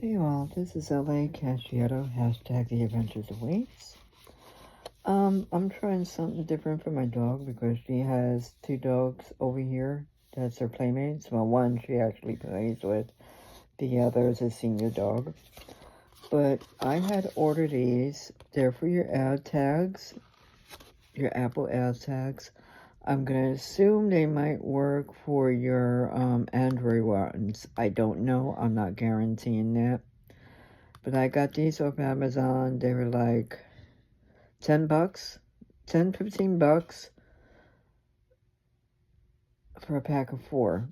Hey all, this is LA Cashiero, hashtag the adventures awaits. I'm trying something different for my dog because she has two dogs over here that's her playmates. Well, one she actually plays with, the other is a senior dog. But I had ordered these. They're for your AirTags, your Apple AirTags. I'm gonna assume they might work for your Android ones. I don't know. I'm not guaranteeing that. But I got these off Amazon. They were like 10 bucks, 10, 15 bucks for a pack of 4.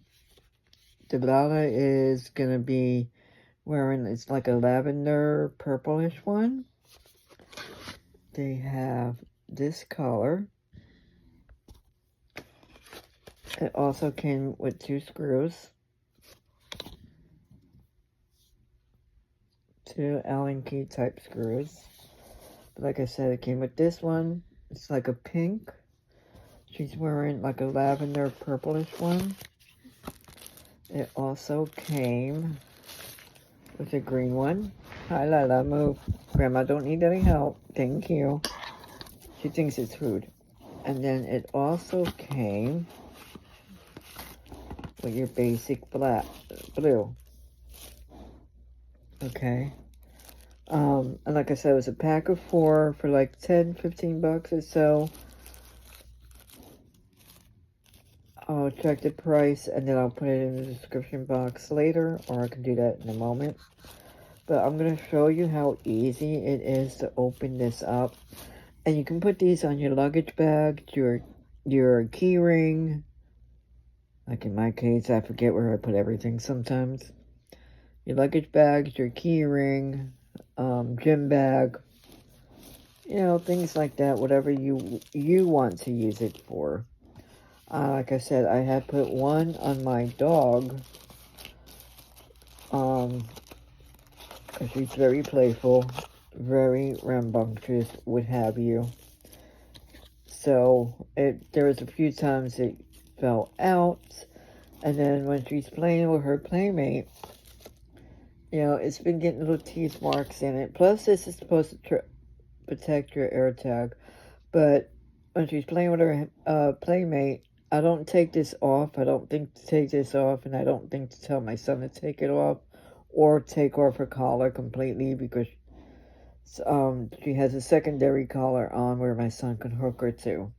Delilah is gonna be wearing, it's like a lavender purplish one. They have this color. It also came with 2 screws. 2 Allen key type screws. But like I said, it came with this one. It's like a pink. She's wearing like a lavender purplish one. It also came with a green one. Hi Lila, move. Grandma don't need any help. Thank you. She thinks it's food. And then it also came with your basic blue. Okay. And like I said, it was a pack of 4 for like 10, 15 bucks or so. I'll check the price and then I'll put it in the description box later, or I can do that in a moment. But I'm going to show you how easy it is to open this up. And you can put these on your luggage bag, your key ring. Like in my case, I forget where I put everything sometimes. Your luggage bag, your key ring, gym bag. You know, things like that, whatever you want to use it for. Like I said, I had put one on my dog. Because she's very playful, very rambunctious, what have you. So, there was a few times it fell out. And then when she's playing with her playmate, you know, it's been getting little teeth marks in it. Plus, this is supposed to protect your AirTag. But when she's playing with her playmate, I don't take this off. I don't think to take this off. And I don't think to tell my son to take it off. Or take off her collar completely. Because she has a secondary collar on where my son can hook her to.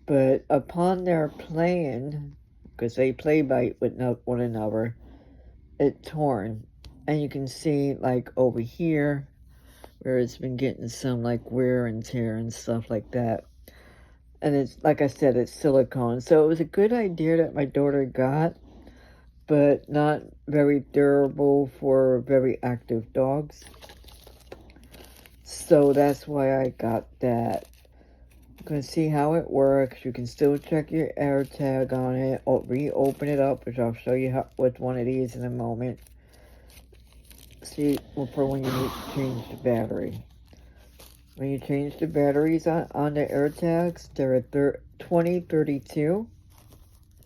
But upon their playing, because they play bite with one another, it torn. And you can see, like, over here, where it's been getting some, like, wear and tear and stuff like that. And it's, like I said, it's silicone. So it was a good idea that my daughter got, but not very durable for very active dogs. So that's why I got that. You're going to see how it works. You can still check your AirTag on it, or reopen it up, which I'll show you with one of these in a moment. See, for when you need to change the battery. When you change the batteries on the AirTags, they're at 2032.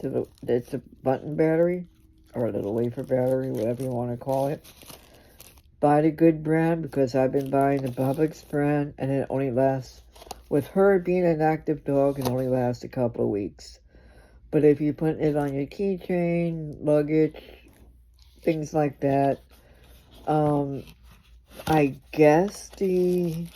It's a button battery, or a little wafer battery, whatever you want to call it. Buy the good brand, because I've been buying the Publix brand, and it only lasts, with her being an active dog, it only lasts a couple of weeks. But if you put it on your keychain, luggage, things like that, I guess the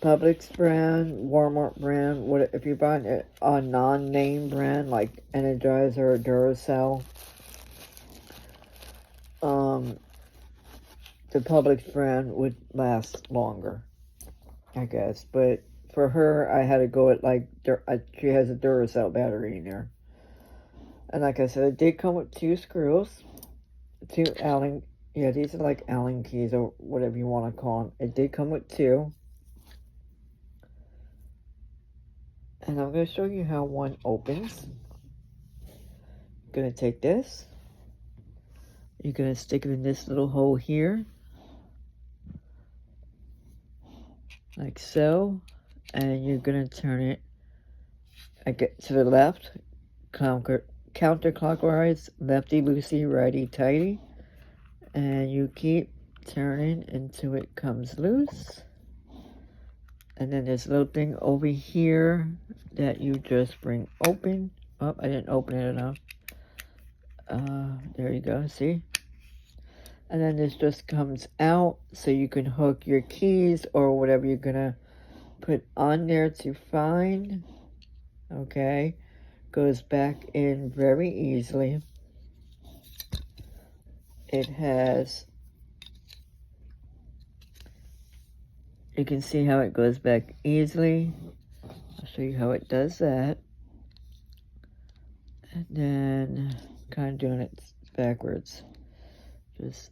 Publix brand, Walmart brand, if you're buying a non-name brand like Energizer or Duracell, the Publix brand would last longer, I guess. But for her, I had to go at like, she has a Duracell battery in there. And like I said, it did come with 2 screws, 2 Allen, yeah, these are like Allen keys or whatever you want to call them. It did come with 2. And I'm going to show you how one opens. I'm going to take this. You're going to stick it in this little hole here. Like so. And you're going to turn it to the left. Counterclockwise. Lefty loosey, righty tighty. And you keep turning until it comes loose. And then there's a little thing over here that you just bring open. Oh, I didn't open it enough. There you go, see? And then this just comes out so you can hook your keys or whatever you're gonna put on there to find. Okay, goes back in very easily. It has, you can see how it goes back easily. I'll show you how it does that. And then kind of doing it backwards. Just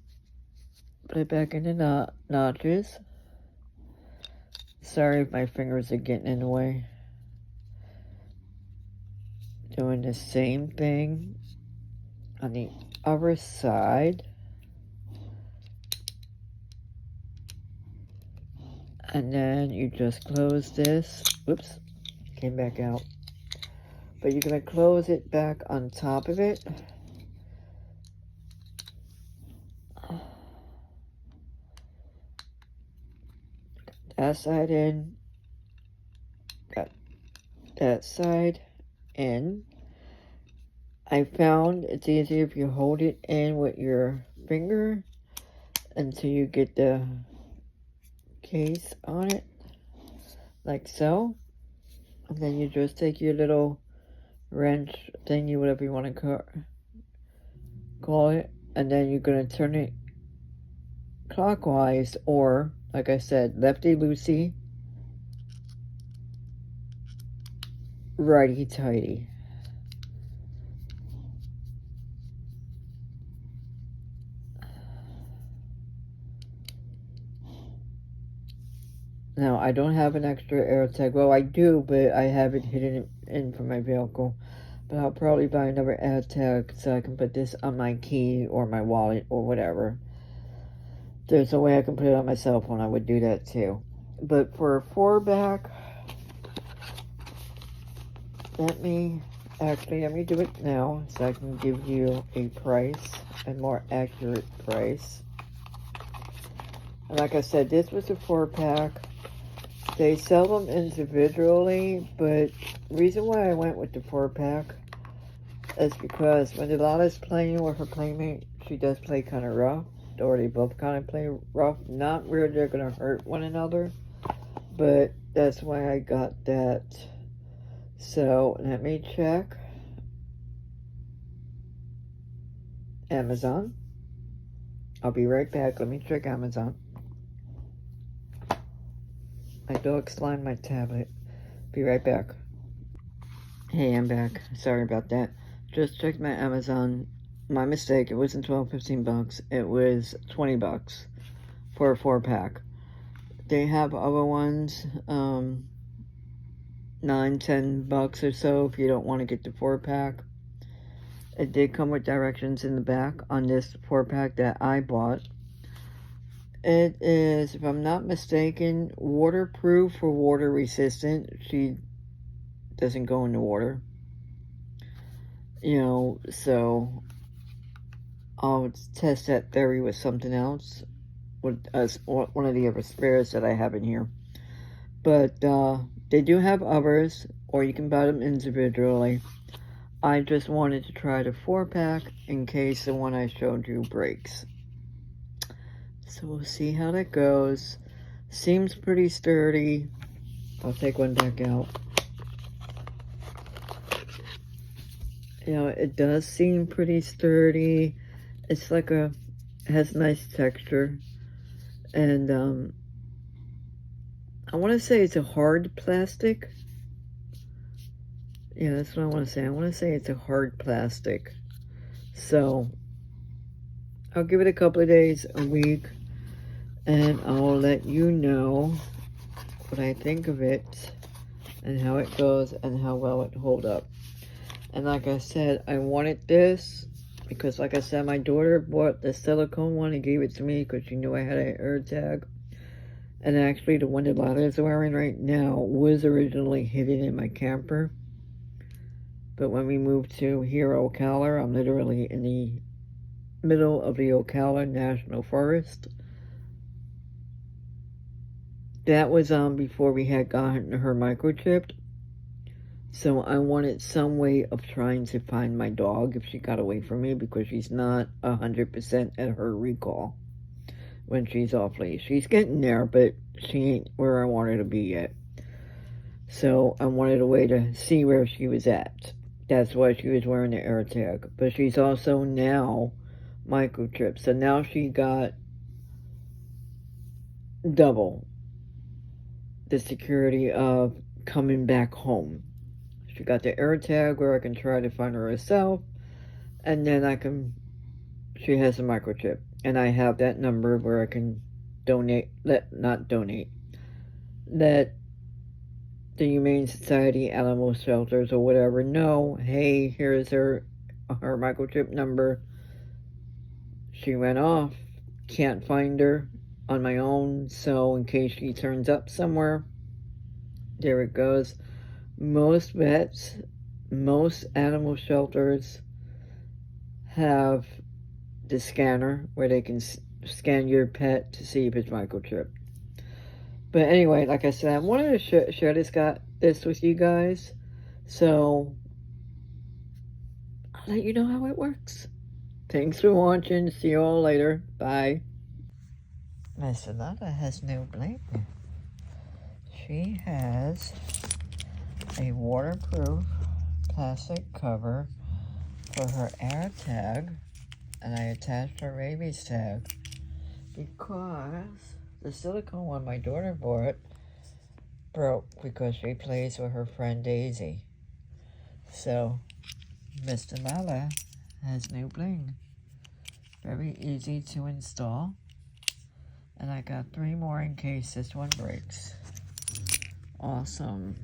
put it back in the notches. Sorry if my fingers are getting in the way. Doing the same thing on the other side. And then you just close this. Whoops, came back out. But you're going to close it back on top of it. That side in. Got that side in. I found it's easier if you hold it in with your finger until you get the case on it, like so. And then you just take your little wrench thingy, whatever you want to call it, and then you're going to turn it clockwise, or like I said, lefty-loosey, righty-tighty. Now, I don't have an extra AirTag. Well, I do, but I have it hidden in for my vehicle. But I'll probably buy another AirTag so I can put this on my key or my wallet or whatever. There's a way I can put it on my cell phone. I would do that too. But for a 4-back, let me do it now so I can give you a price, a more accurate price. And like I said, this was a 4-pack. They sell them individually, but the reason why I went with the 4-pack is because when Delilah's playing with her playmate, she does play kind of rough, or they both kind of play rough. Not where they're going to hurt one another, but that's why I got that. So let me check Amazon. I'll be right back. Let me check Amazon. My dog slimed my tablet. Be right back. Hey, I'm back. Sorry about that. Just checked my Amazon. My mistake. It wasn't 12, 15 bucks. It was 20 bucks for a 4-pack. They have other ones, 9, 10 bucks or so if you don't want to get the 4-pack. It did come with directions in the back on this 4-pack that I bought. It is, if I'm not mistaken, waterproof or water resistant. She doesn't go in the water. You know, so I'll test that theory with something else. With one of the other spares that I have in here. But they do have others, or you can buy them individually. I just wanted to try the 4-pack in case the one I showed you breaks. So we'll see how that goes. Seems pretty sturdy. I'll take one back out. You know, it does seem pretty sturdy. It's like it has nice texture. And I want to say it's a hard plastic. Yeah, that's what I want to say. I want to say it's a hard plastic. So I'll give it a couple of days, a week, and I'll let you know what I think of it and how it goes and how well it holds up. And like I said, I wanted this because, like I said, my daughter bought the silicone one and gave it to me because she knew I had an AirTag. And actually, the one that Lila is wearing right now was originally hidden in my camper. But when we moved to here, Ocala, I'm literally in the middle of the Ocala National Forest. That was before we had gotten her microchipped. So I wanted some way of trying to find my dog if she got away from me, because she's not 100% at her recall when she's off leash. She's getting there, but she ain't where I want her to be yet. So I wanted a way to see where she was at. That's why she was wearing the AirTag. But she's also now microchipped. So now she got double the security of coming back home. She got the AirTag where I can try to find her herself, and then she has a microchip. And I have that number where I can let the Humane Society, animal shelters, or whatever know, hey, here's her microchip number. She ran off, can't find her on my own, so in case she turns up somewhere, there it goes. Most vets, most animal shelters have the scanner where they can scan your pet to see if it's microchipped. But anyway, like I said, I wanted to share this with you guys, so I'll let you know how it works. Thanks for watching. See you all later. Bye. Miss Alana has no bling. She has a waterproof plastic cover for her AirTag, and I attached her rabies tag because the silicone one my daughter bought broke because she plays with her friend Daisy. So Mr. Lala has no bling. Very easy to install. And I got 3 more in case this one breaks. Awesome.